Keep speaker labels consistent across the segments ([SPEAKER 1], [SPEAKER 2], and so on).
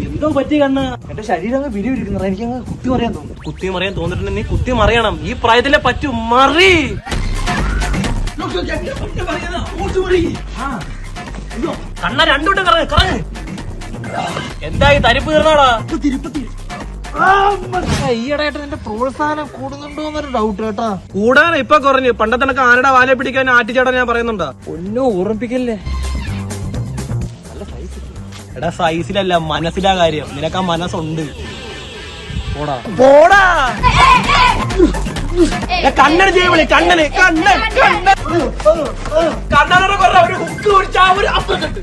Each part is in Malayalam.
[SPEAKER 1] എന്തോ പറ്റി കണ്ണ്? എന്റെ ശരീരം അങ്ങ് വിരിവിരിക്കുന്ന എനിക്കങ്ങ് കുത്തി മറിയാൻ തോന്നുന്നു. കുത്തി മറിയാൻ തോന്നിട്ടുണ്ട്, നീ കുത്തി മറിയണം. ഈ പ്രായത്തിലെ പറ്റു മറി. കണ്ണ രണ്ടോട്ട് കറങ്ങ് കറങ്ങ്. എന്തായി തരിപ്പ് തീർന്നാടാ? ഈയിടെയായിട്ട് നിന്റെ പ്രോത്സാഹനം കൂടുന്നുണ്ടോ എന്നൊരു ഡൗട്ട് കേട്ടാ.
[SPEAKER 2] കൂടാതെ ഇപ്പൊ കുറഞ്ഞു. പണ്ടത്തെ ആനയുടെ വാലെ പിടിക്കാൻ ആറ്റിച്ചാടാൻ ഞാൻ പറയുന്നുണ്ടാ.
[SPEAKER 1] ഒന്നും ഓർമ്മിപ്പിക്കല്ലേ.
[SPEAKER 2] എടാ സൈസിലല്ല മനസ്സിലാ കാര്യം. നിനക്ക് ആ മനസ്സുണ്ട്.
[SPEAKER 1] പോടാ
[SPEAKER 2] പോടാ. കണ്ണന് ചെയ്യണേ. കണ്ണന് കണ്ണൻ കണ്ണനെ കൊറ ഒരു ഹുക്ക് കുടിച്ചാ ഒരു അപ്പുറത്ത്.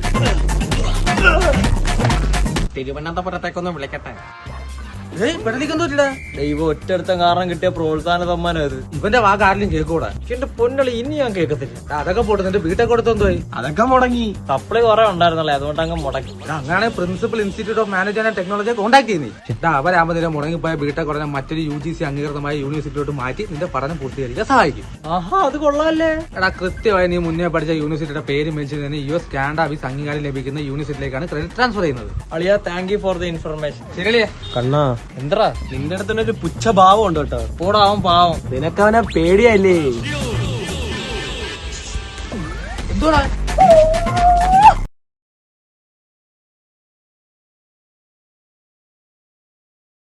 [SPEAKER 1] തിരുവനന്തപുരത്തേക്കൊന്നും വിളിക്കട്ടെ.
[SPEAKER 2] ദൈവം ഒറ്റടുത്ത കാരണം കിട്ടിയ പ്രോത്സാഹന സമ്മാനം അത്.
[SPEAKER 1] ഇവന്റെ വാക്ക് ആരിലും കേൾക്കൂടാ. എന്റെ പൊന്നളി ഇനി ഞാൻ കേൾക്കത്തില്ല. അതൊക്കെ പോട്ടെ, നിന്റെ വീട്ടെ കൊടുത്തോയി.
[SPEAKER 2] അതൊക്കെ മുടങ്ങി.
[SPEAKER 1] സപ്ലൈ കുറെ ഉണ്ടായിരുന്നല്ലേ, അതുകൊണ്ട് അങ്ങ് മുടങ്ങി. അങ്ങനെ principal institute of management and ടെക്നോളജിയെ കോൺടാക്ട് ചെയ്യുന്നേ. അവരാകുമ്പോൾ നിന്റെ മുടങ്ങിപ്പോയ വീട്ടെ കുറഞ്ഞ മറ്റൊരു UGC അംഗീകൃതമായ യൂണിവേഴ്സിറ്റിയോട്ട് മാറ്റി നിന്റെ പഠനം പൂർത്തീകരിക്കാൻ സഹായിക്കും.
[SPEAKER 2] ആഹാ, അത് കൊള്ളാല്ലേ.
[SPEAKER 1] എടാ കൃത്യമായി നീ മുന്നേ പഠിച്ച യൂണിവേഴ്സിറ്റിയുടെ പേര് മെൻഷൻ ചെയ്യുന്ന US കാനഡ വിസ് അംഗീകാരം ലഭിക്കുന്ന യൂണിവേഴ്സിറ്റിയിലേക്കാണ് ക്രെഡിറ്റ് ട്രാൻസ്ഫർ ചെയ്യുന്നത്.
[SPEAKER 2] അളിയാ, thank you for the information.
[SPEAKER 1] ശരിയല്ലേ
[SPEAKER 2] കണ്ണാ,
[SPEAKER 1] എന്താ
[SPEAKER 2] നിന്റെ അടുത്ത് ഒരു പുച്ഛഭാവം ഉണ്ട് കേട്ടോ.
[SPEAKER 1] പോടാവും പാവം.
[SPEAKER 2] നിനക്കവനെ പേടിയല്ലേ?
[SPEAKER 1] എന്തുവാ